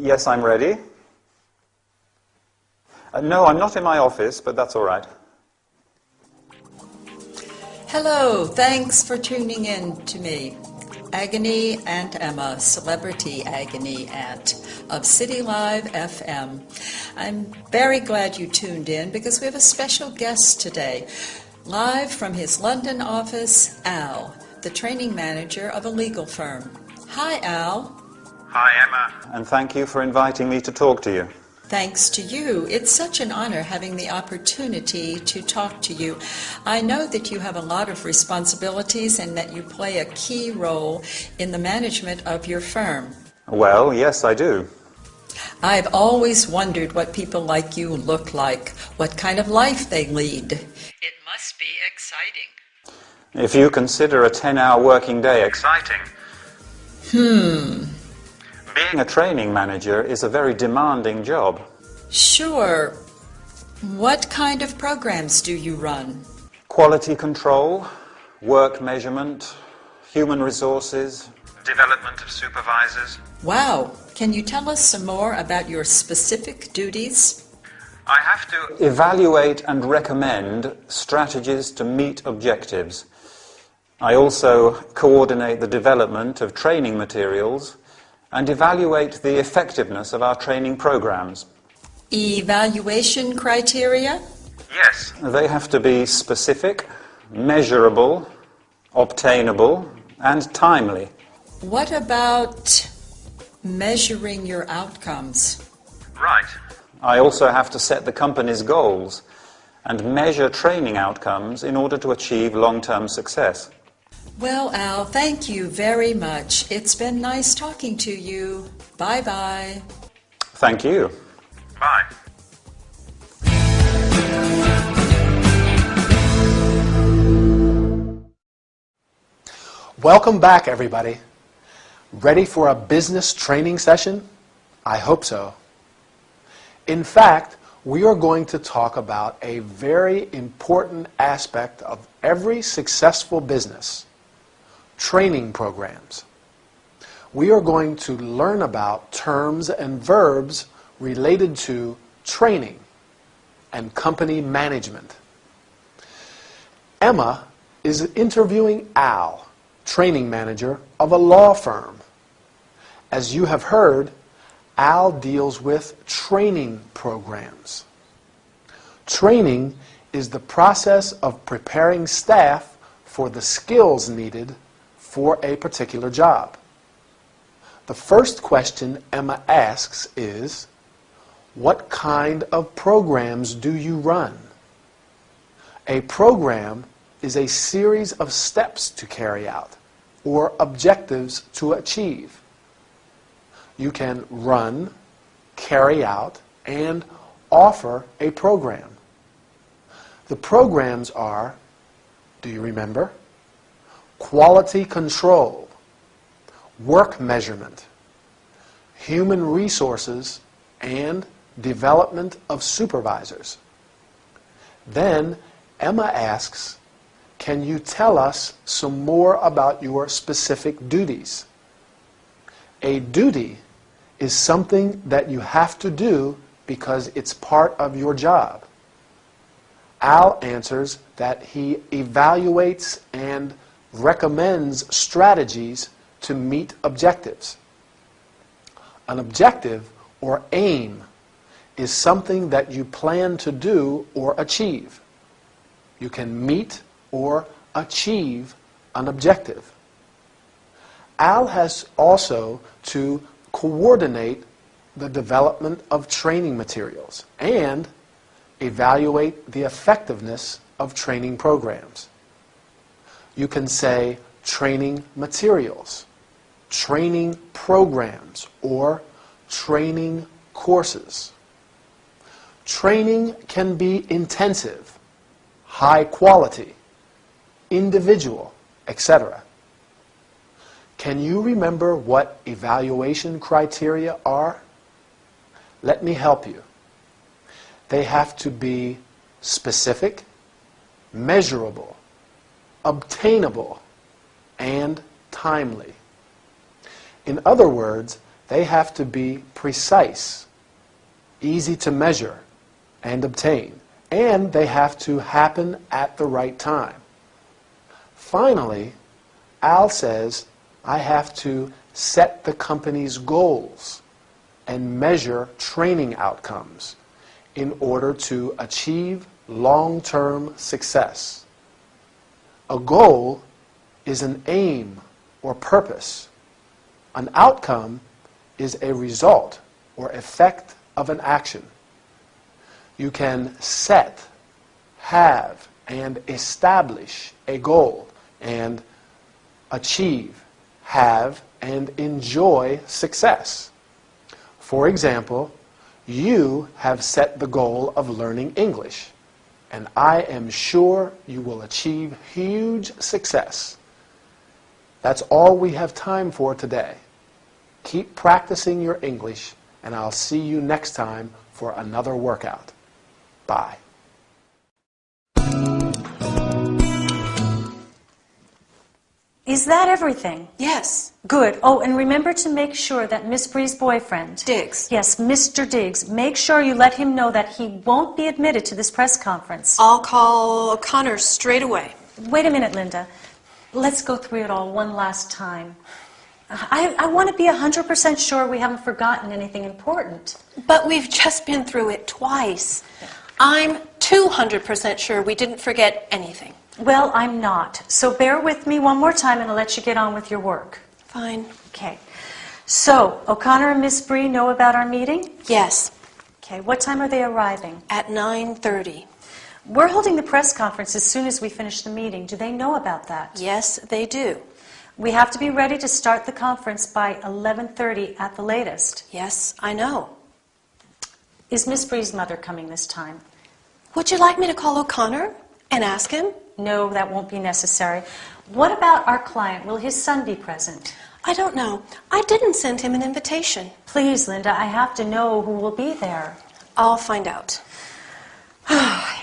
Yes, I'm ready. No, I'm not in my office, but that's all right. Hello, thanks for tuning in to me. Agony Aunt Emma, celebrity agony aunt of City Live FM. I'm very glad you tuned in because we have a special guest today. Live from his London office, Al, the training manager of a legal firm. Hi, Al. Hi, Emma. And thank you for inviting me to talk to you. Thanks to you. It's such an honor having the opportunity to talk to you. I know that you have a lot of responsibilities and that you play a key role in the management of your firm. Well, yes, I do. I've always wondered what people like you look like, what kind of life they lead. It must be exciting. If you consider a 10-hour working day exciting. Being a training manager is a very demanding job. Sure. What kind of programs do you run? Quality control, work measurement, human resources, development of supervisors. Wow. Can you tell us some more about your specific duties? I have to evaluate and recommend strategies to meet objectives. I also coordinate the development of training materials and evaluate the effectiveness of our training programs. Evaluation criteria? Yes. They have to be specific, measurable, obtainable, and timely. What about measuring your outcomes? Right. I also have to set the company's goals and measure training outcomes in order to achieve long-term success. Well, Al, thank you very much. It's been nice talking to you. Bye-bye. Thank you. Bye. Welcome back, everybody. Ready for a business training session? I hope so. In fact, we are going to talk about a very important aspect of every successful business: training programs. We are going to learn about terms and verbs related to training and company management. Emma is interviewing Al, training manager of a law firm. As you have heard, Al deals with training programs. Training is the process of preparing staff for the skills needed for a particular job. The first question Emma asks is, what kind of programs do you run? A program is a series of steps to carry out or objectives to achieve. You can run, carry out, and offer a program. The programs are, do you remember? Quality control, work measurement, human resources, and development of supervisors. Then Emma asks, can you tell us some more about your specific duties? A duty is something that you have to do because it's part of your job. Al answers that he evaluates and recommends strategies to meet objectives. An objective or aim is something that you plan to do or achieve. You can meet or achieve an objective. Al has also to coordinate the development of training materials and evaluate the effectiveness of training programs. You can say training materials, training programs, or training courses. Training can be intensive, high quality, individual, etc. Can you remember what evaluation criteria are? Let me help you. They have to be specific, measurable, obtainable, and timely. In other words, they have to be precise, easy to measure and obtain, and they have to happen at the right time. Finally, Al says, I have to set the company's goals and measure training outcomes in order to achieve long-term success. A goal is an aim or purpose. An outcome is a result or effect of an action. You can set, have, and establish a goal and achieve, have, and enjoy success. For example, you have set the goal of learning English, and I am sure you will achieve huge success. That's all we have time for today. Keep practicing your English, and I'll see you next time for another workout. Bye. Is that everything? Yes. Good. Oh, and remember to make sure that Miss Bree's boyfriend, Diggs. Yes, Mr. Diggs, make sure you let him know that he won't be admitted to this press conference. I'll call O'Connor straight away. Wait a minute, Linda. Let's go through it all one last time. I want to be 100% sure we haven't forgotten anything important. But we've just been through it twice. I'm 200% sure we didn't forget anything. Well, I'm not. So bear with me one more time and I'll let you get on with your work. Fine. Okay. So, O'Connor and Miss Bree know about our meeting? Yes. Okay, what time are they arriving? At 9:30. We're holding the press conference as soon as we finish the meeting. Do they know about that? Yes, they do. We have to be ready to start the conference by 11:30 at the latest. Yes, I know. Is Miss Bree's mother coming this time? Would you like me to call O'Connor and ask him? No, that won't be necessary. What about our client? Will his son be present? I don't know. I didn't send him an invitation. Please, Linda, I have to know who will be there. I'll find out.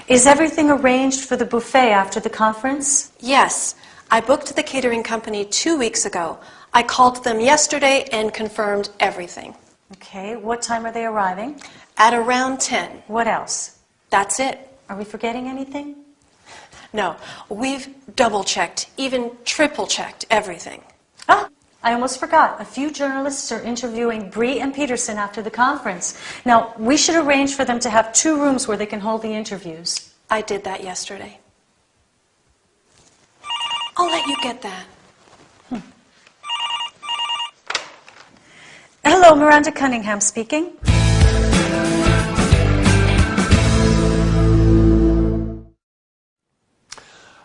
Is everything arranged for the buffet after the conference? Yes. I booked the catering company 2 weeks ago. I called them yesterday and confirmed everything. Okay, what time are they arriving? At around 10. What else? That's it. Are we forgetting anything? No, we've double-checked, even triple-checked everything. Ah, I almost forgot. A few journalists are interviewing Bree and Peterson after the conference. Now, we should arrange for them to have 2 rooms where they can hold the interviews. I did that yesterday. I'll let you get that. Hello, Miranda Cunningham speaking.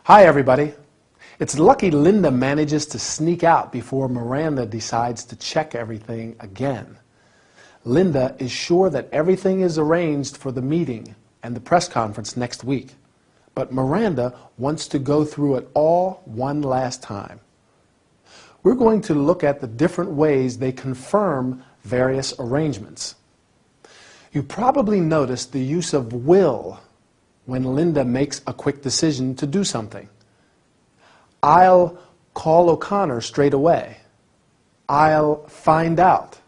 Hi, everybody. It's lucky Linda manages to sneak out before Miranda decides to check everything again. Linda is sure that everything is arranged for the meeting and the press conference next week, but Miranda wants to go through it all one last time. We're going to look at the different ways they confirm various arrangements. You probably noticed the use of will when Linda makes a quick decision to do something. I'll call O'Connor straight away. I'll find out.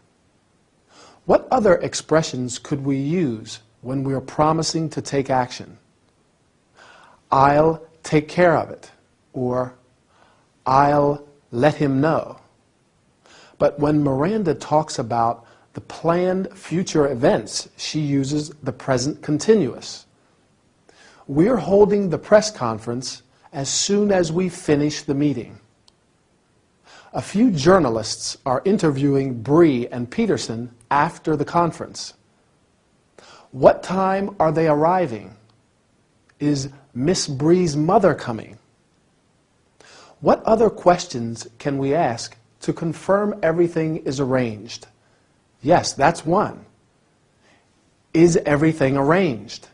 What other expressions could we use when we're promising to take action? I'll take care of it, or I'll let him know. But when Miranda talks about the planned future events, she uses the present continuous. We're holding the press conference as soon as we finish the meeting. A few journalists are interviewing Bree and Peterson after the conference. What time are they arriving? Is Miss Bree's mother coming? What other questions can we ask to confirm everything is arranged? Yes, that's one. Is everything arranged?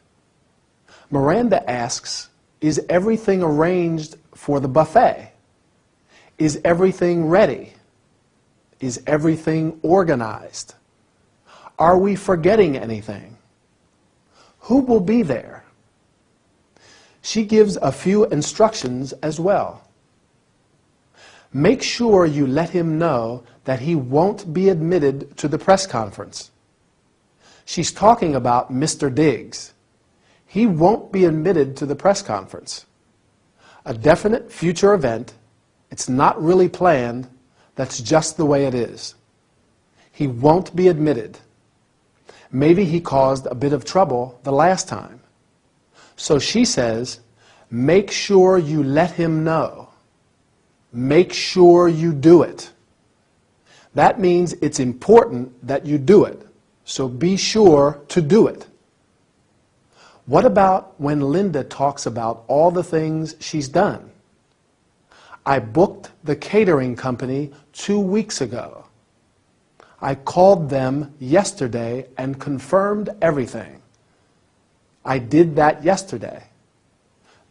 Miranda asks, is everything arranged for the buffet? Is everything ready? Is everything organized? Are we forgetting anything? Who will be there? She gives a few instructions as well. Make sure you let him know that he won't be admitted to the press conference. She's talking about Mr. Diggs. He won't be admitted to the press conference. A definite future event. It's not really planned. That's just the way it is. He won't be admitted. Maybe he caused a bit of trouble the last time. So she says, make sure you let him know. Make sure you do it. That means it's important that you do it. So be sure to do it. What about when Linda talks about all the things she's done? I booked the catering company 2 weeks ago. I called them yesterday and confirmed everything. I did that yesterday.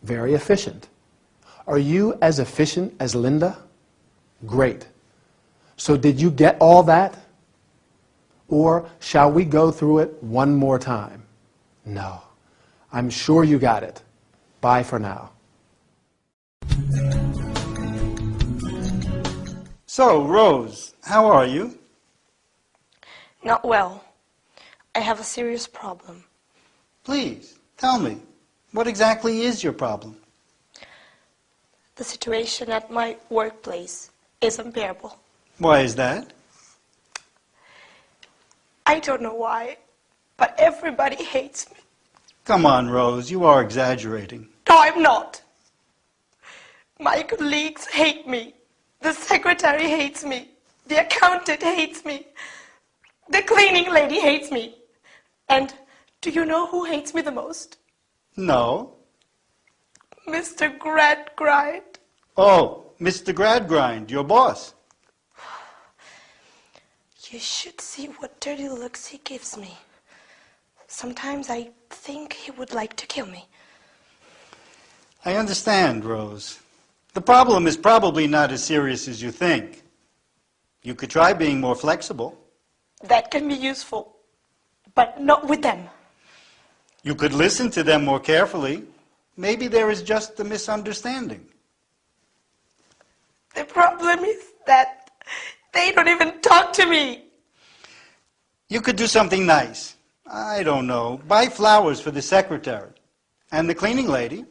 Very efficient. Are you as efficient as Linda? Great. So did you get all that? Or shall we go through it one more time? No. I'm sure you got it. Bye for now. So, Rose, how are you? Not well. I have a serious problem. Please, tell me, what exactly is your problem? The situation at my workplace is unbearable. Why is that? I don't know why, but everybody hates me. Come on, Rose, you are exaggerating. No, I'm not. My colleagues hate me. The secretary hates me. The accountant hates me. The cleaning lady hates me. And do you know who hates me the most? No. Mr. Gradgrind. Oh, Mr. Gradgrind, your boss. You should see what dirty looks he gives me. Sometimes I think he would like to kill me. I understand, Rose. The problem is probably not as serious as you think. You could try being more flexible. That can be useful, but not with them. You could listen to them more carefully. Maybe there is just a misunderstanding. The problem is that they don't even talk to me. You could do something nice. I don't know. Buy flowers for the secretary and the cleaning lady.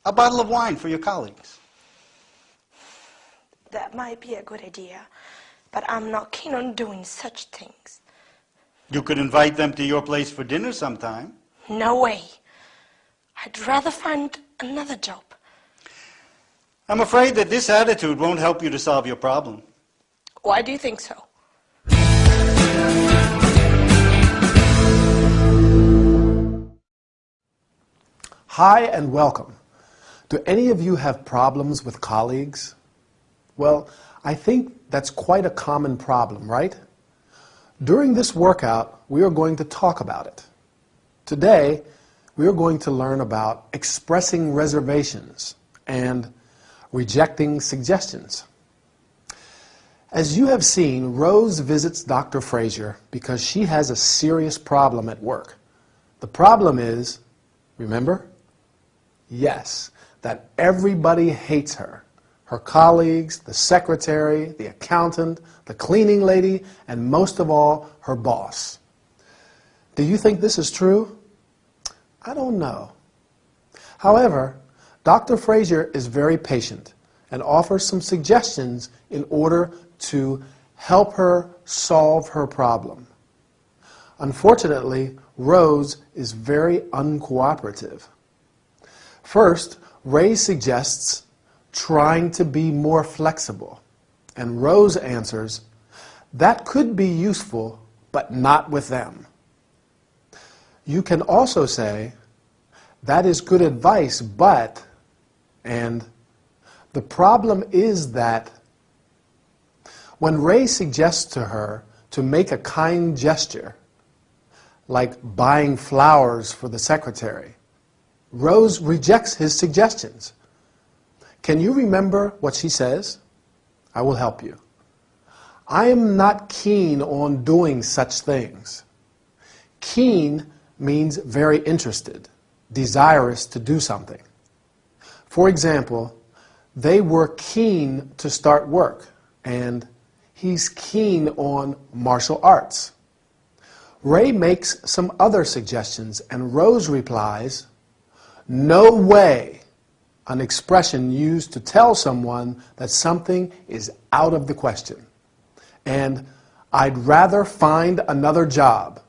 A bottle of wine for your colleagues. That might be a good idea, but I'm not keen on doing such things. You could invite them to your place for dinner sometime. No way. I'd rather find another job. I'm afraid that this attitude won't help you to solve your problem. Why do you think so? Hi and welcome. Do any of you have problems with colleagues? Well, I think that's quite a common problem, right? During this workout, we are going to talk about it. Today, we are going to learn about expressing reservations and rejecting suggestions. As you have seen, Rose visits Dr. Fraser because she has a serious problem at work. The problem is, remember? Yes, that everybody hates her. Her colleagues, the secretary, the accountant, the cleaning lady, and most of all, her boss. Do you think this is true? I don't know. However, Dr. Fraser is very patient and offers some suggestions in order to help her solve her problem. Unfortunately, Rose is very uncooperative. First, Ray suggests trying to be more flexible, and Rose answers, that could be useful, but not with them. You can also say, that is good advice, but, and the problem is that. When Ray suggests to her to make a kind gesture, like buying flowers for the secretary, Rose rejects his suggestions. Can you remember what she says? I will help you. I am not keen on doing such things. Keen means very interested, desirous to do something. For example, they were keen to start work, and he's keen on martial arts. Ray makes some other suggestions, and Rose replies, "No way," an expression used to tell someone that something is out of the question. And "I'd rather find another job,"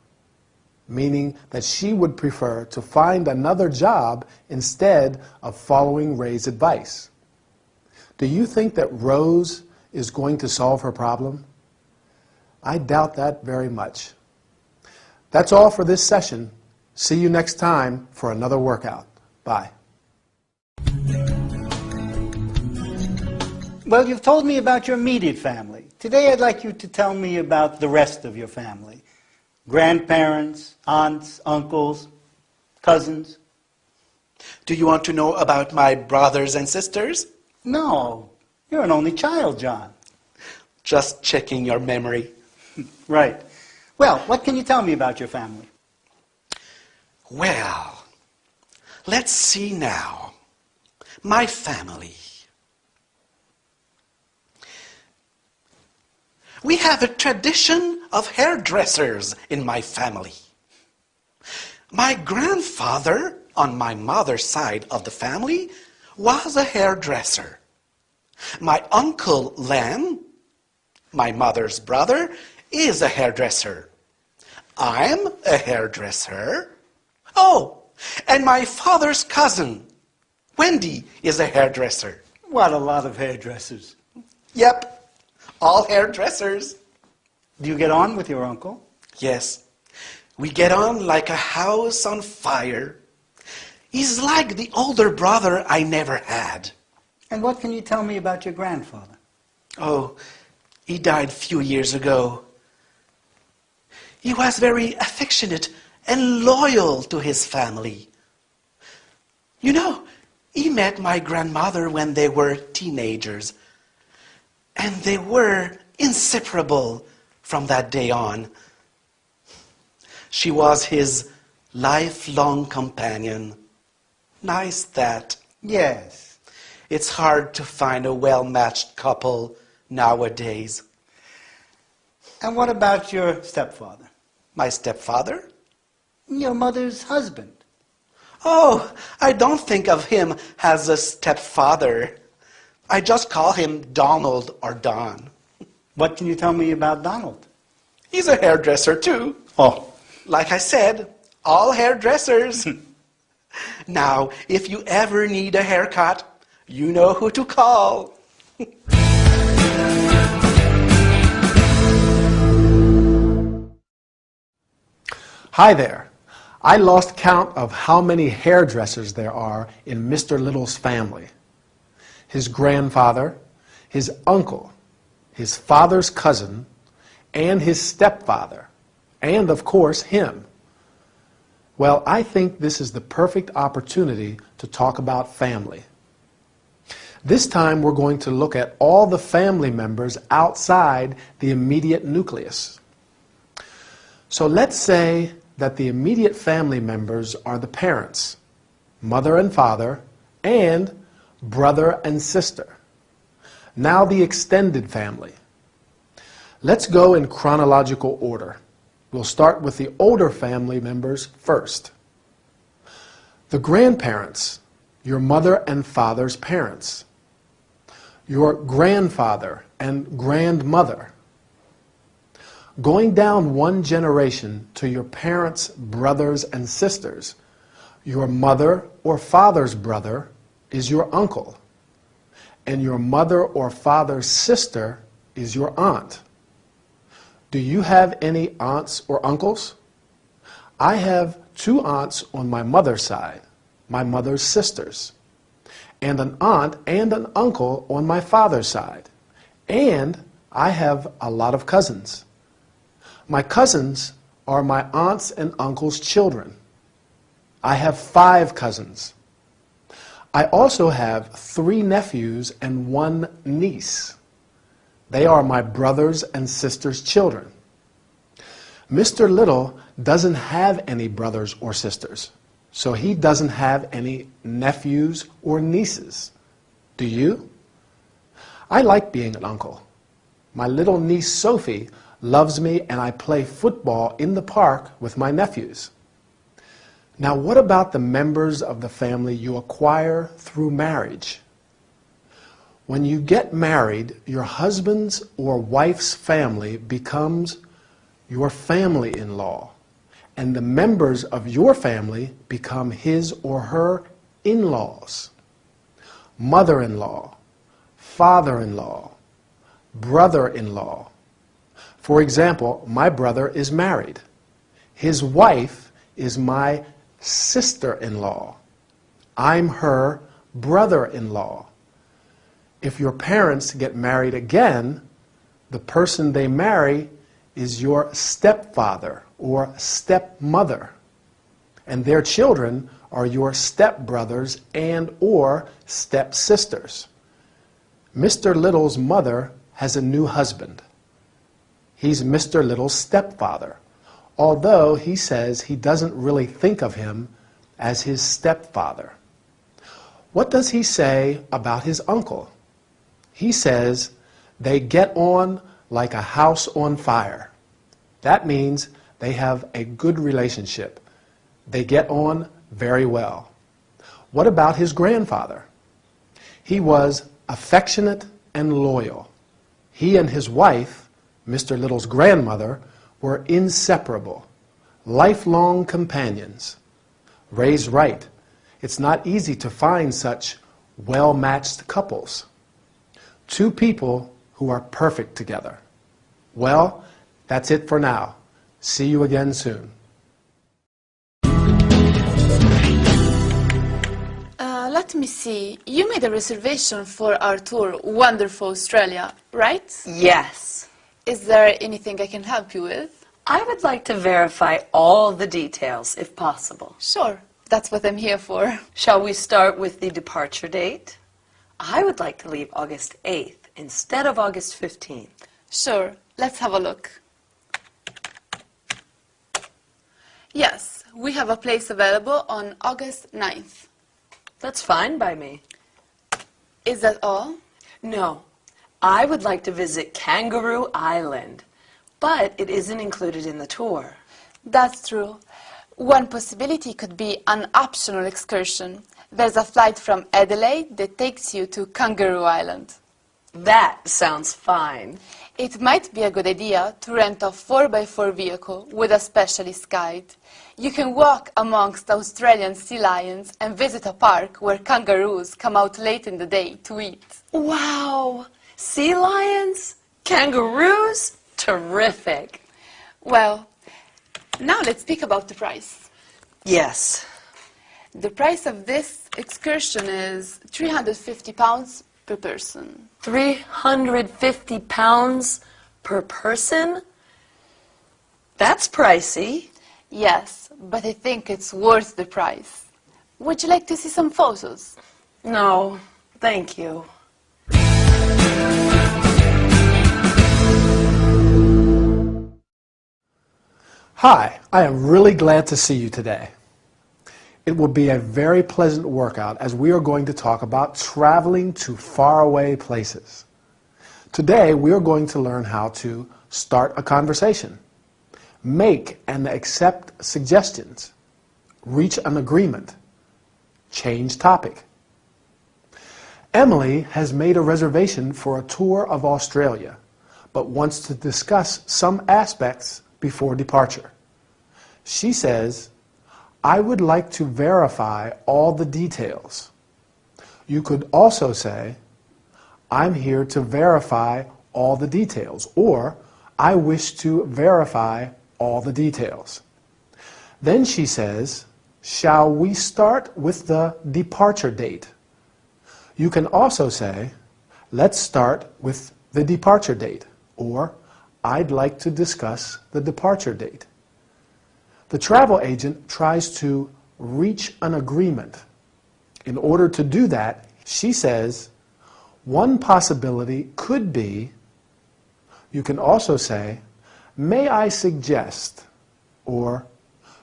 meaning that she would prefer to find another job instead of following Ray's advice. Do you think that Rose is going to solve her problem? I doubt that very much. That's all for this session. See you next time for another workout. Bye. Well, you've told me about your immediate family. Today I'd like you to tell me about the rest of your family. Grandparents, aunts, uncles, cousins. Do you want to know about my brothers and sisters? No, you're an only child, John. Just checking your memory. Right. Well, what can you tell me about your family? Well, let's see now. My family. We have a tradition of hairdressers in my family. My grandfather, on my mother's side of the family, was a hairdresser. My uncle Len, my mother's brother, is a hairdresser. I'm a hairdresser. Oh, and my father's cousin, Wendy, is a hairdresser. What a lot of hairdressers. Yep, all hairdressers. Do you get on with your uncle? Yes, we get on like a house on fire. He's like the older brother I never had. And what can you tell me about your grandfather? Oh, he died a few years ago. He was very affectionate and loyal to his family. You know, he met my grandmother when they were teenagers, and they were inseparable from that day on. She was his lifelong companion. Nice that. Yes. It's hard to find a well-matched couple nowadays. And what about your stepfather? My stepfather? Your mother's husband. Oh, I don't think of him as a stepfather. I just call him Donald or Don. What can you tell me about Donald? He's a hairdresser too. Oh. Like I said, all hairdressers. Now, if you ever need a haircut, you know who to call. Hi there. I lost count of how many hairdressers there are in Mr. Little's family. His grandfather, his uncle, his father's cousin, and his stepfather, and of course him. Well, I think this is the perfect opportunity to talk about family. This time we're going to look at all the family members outside the immediate nucleus. So let's say that the immediate family members are the parents, mother and father, and brother and sister. Now the extended family. Let's go in chronological order. We'll start with the older family members first. The grandparents, your mother and father's parents. Your grandfather and grandmother. Going down one generation to your parents' brothers and sisters, your mother or father's brother is your uncle, and your mother or father's sister is your aunt. Do you have any aunts or uncles? I have 2 aunts on my mother's side, my mother's sisters, and an aunt and an uncle on my father's side, and I have a lot of cousins. My cousins are my aunts and uncles' children. I have 5 cousins. I also have 3 nephews and 1 niece. They are my brothers and sisters' children. Mr. Little doesn't have any brothers or sisters, so he doesn't have any nephews or nieces. Do you? I like being an uncle. My little niece Sophie loves me and I play football in the park with my nephews. Now, what about the members of the family you acquire through marriage? When you get married, your husband's or wife's family becomes your family-in-law, and the members of your family become his or her in-laws. Mother-in-law, father-in-law, brother-in-law. For example, my brother is married. His wife is my sister-in-law. I'm her brother-in-law. If your parents get married again, the person they marry is your stepfather or stepmother, and their children are your stepbrothers and or stepsisters. Mr. Little's mother has a new husband. He's Mr. Little's stepfather, although he says he doesn't really think of him as his stepfather. What does he say about his uncle? He says they get on like a house on fire. That means they have a good relationship. They get on very well. What about his grandfather? He was affectionate and loyal. He and his wife, Mr. Little's grandmother, were inseparable, lifelong companions. Ray's right. It's not easy to find such well-matched couples. Two people who are perfect together. Well, that's it for now. See you again soon. Let me see. You made a reservation for our tour, Wonderful Australia, right? Yes. Is there anything I can help you with? I would like to verify all the details, if possible. Sure. That's what I'm here for. Shall we start with the departure date? I would like to leave August 8th instead of August 15th. Sure. Let's have a look. Yes, we have a place available on August 9th. That's fine by me. Is that all? No. I would like to visit Kangaroo Island, but it isn't included in the tour. That's true. One possibility could be an optional excursion. There's a flight from Adelaide that takes you to Kangaroo Island. That sounds fine. It might be a good idea to rent a 4x4 vehicle with a specialist guide. You can walk amongst Australian sea lions and visit a park where kangaroos come out late in the day to eat. Wow! Sea lions? Kangaroos? Terrific! Well, now let's speak about the price. Yes. The price of this excursion is £350 per person. £350 per person? That's pricey. Yes, but I think it's worth the price. Would you like to see some photos? No, thank you. Hi, I am really glad to see you today. It will be a very pleasant workout as we are going to talk about traveling to faraway places. Today we are going to learn how to start a conversation, make and accept suggestions, reach an agreement, change topic. Emily has made a reservation for a tour of Australia, but wants to discuss some aspects before departure. She says, I would like to verify all the details. You could also say, I'm here to verify all the details, or I wish to verify all the details. Then she says, shall we start with the departure date? You can also say, let's start with the departure date, or I'd like to discuss the departure date. The travel agent tries to reach an agreement. In order to do that, she says, one possibility could be, you can also say, may I suggest, or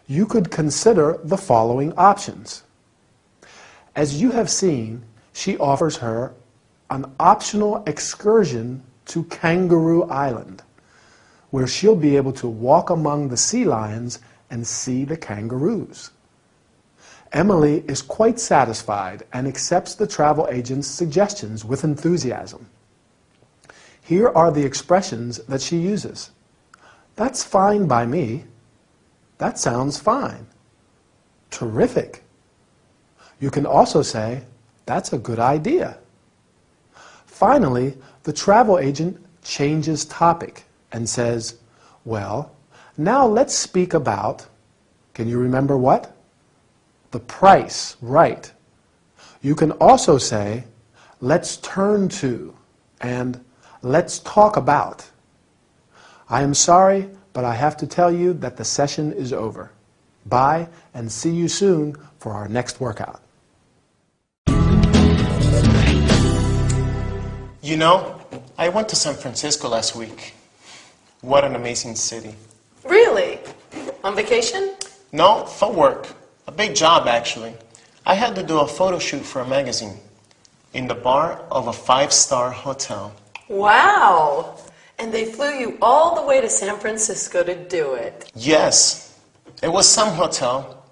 you could consider the following options. As you have seen, she offers her an optional excursion to Kangaroo Island, where she'll be able to walk among the sea lions and see the kangaroos. Emily is quite satisfied and accepts the travel agent's suggestions with enthusiasm. Here are the expressions that she uses. That's fine by me. That sounds fine. Terrific. You can also say, that's a good idea. Finally, the travel agent changes topic and says, well, now let's speak about, can you remember what? The price, right. You can also say, let's turn to, and let's talk about. I am sorry, but I have to tell you that the session is over. Bye, and see you soon for our next workout. You know, I went to San Francisco last week. What an amazing city. Really? On vacation? No, for work. A big job, actually. I had to do a photo shoot for a magazine in the bar of a 5-star hotel. Wow! And they flew you all the way to San Francisco to do it. Yes. It was some hotel.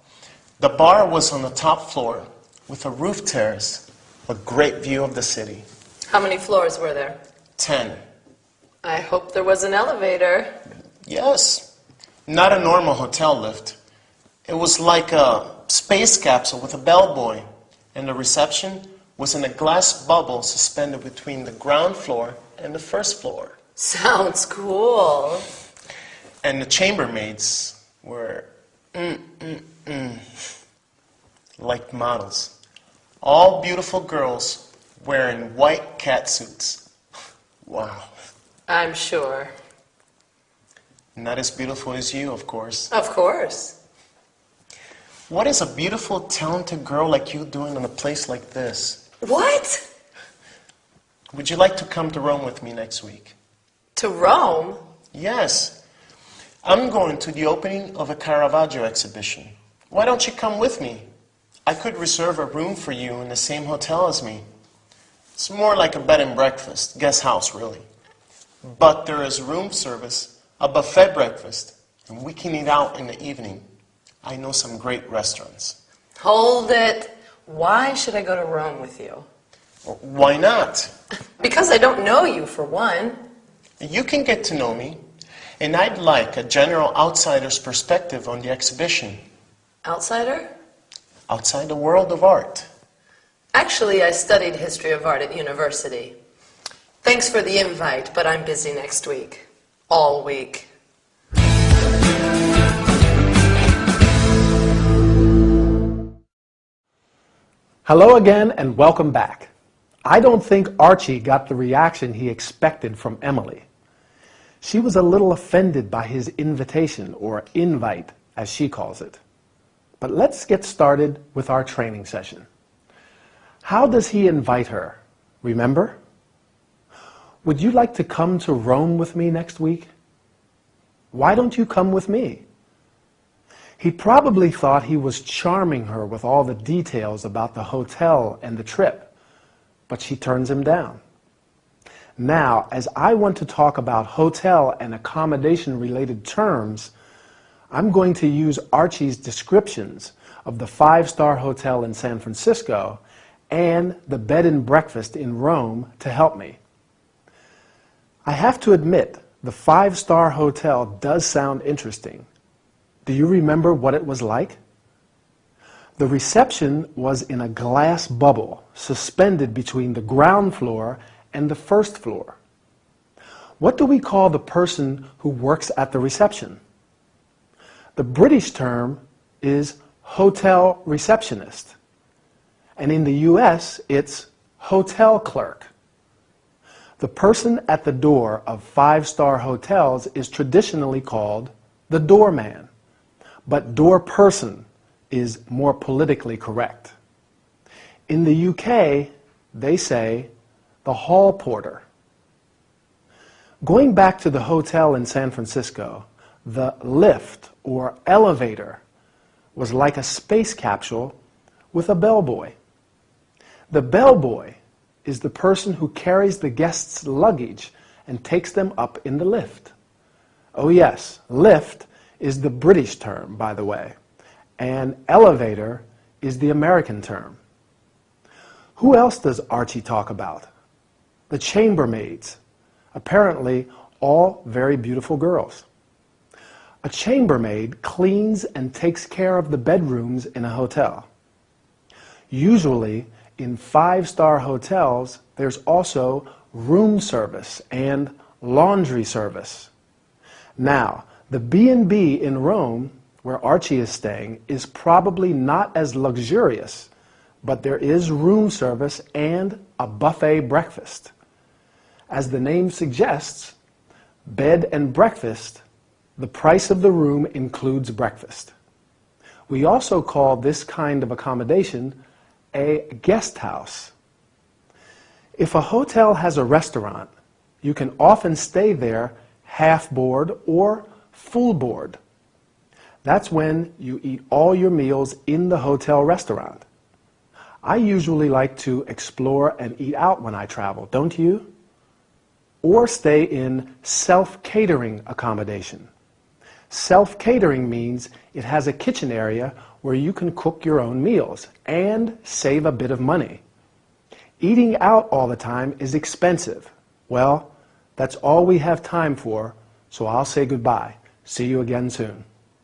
The bar was on the top floor with a roof terrace, a great view of the city. How many floors were there? 10. I hope there was an elevator. Yes. Not a normal hotel lift. It was like a space capsule with a bellboy, and the reception was in a glass bubble suspended between the ground floor and the first floor. Sounds cool. And the chambermaids were like models. All beautiful girls wearing white catsuits. Wow. I'm sure. Not as beautiful as you, of course. Of course. What is a beautiful, talented girl like you doing in a place like this? What? Would you like to come to Rome with me next week? To Rome? Yes. I'm going to the opening of a Caravaggio exhibition. Why don't you come with me? I could reserve a room for you in the same hotel as me. It's more like a bed and breakfast, guest house really. But there is room service, a buffet breakfast, and we can eat out in the evening. I know some great restaurants. Hold it. Why should I go to Rome with you? Why not? Because I don't know you, for one. You can get to know me, and I'd like a general outsider's perspective on the exhibition. Outsider? Outside the world of art. Actually, I studied history of art at university. Thanks for the invite, but I'm busy next week. All week. Hello again and welcome back. I don't think Archie got the reaction he expected from Emily. She was a little offended by his invitation, or invite, as she calls it. But let's get started with our training session. How does he invite her? Remember? Would you like to come to Rome with me next week? Why don't you come with me? He probably thought he was charming her with all the details about the hotel and the trip, but she turns him down. Now, as I want to talk about hotel and accommodation-related terms, I'm going to use Archie's descriptions of the 5-star hotel in San Francisco and the bed and breakfast in Rome to help me. I have to admit, the 5-star hotel does sound interesting. Do you remember what it was like? The reception was in a glass bubble suspended between the ground floor and the first floor. What do we call the person who works at the reception? The British term is hotel receptionist, and in the US it's hotel clerk. The person at the door of 5-star hotels is traditionally called the doorman, but door person is more politically correct. In the UK, they say the hall porter. Going back to the hotel in San Francisco, the lift or elevator was like a space capsule with a bellboy. The bellboy is the person who carries the guest's luggage and takes them up in the lift. Oh yes, lift is the British term, by the way, and elevator is the American term. Who else does Archie talk about? The chambermaids, apparently all very beautiful girls. A chambermaid cleans and takes care of the bedrooms in a hotel. Usually, in 5-star hotels, there's also room service and laundry service. Now, the B&B in Rome, where Archie is staying, is probably not as luxurious, but there is room service and a buffet breakfast. As the name suggests, bed and breakfast, the price of the room includes breakfast. We also call this kind of accommodation a guest house. If a hotel has a restaurant, you can often stay there half board or full board. That's when you eat all your meals in the hotel restaurant. I usually like to explore and eat out when I travel, don't you? Or stay in self-catering accommodation. Self-catering means it has a kitchen area where you can cook your own meals and save a bit of money. Eating out all the time is expensive. Well, that's all we have time for, so I'll say goodbye. See you again soon.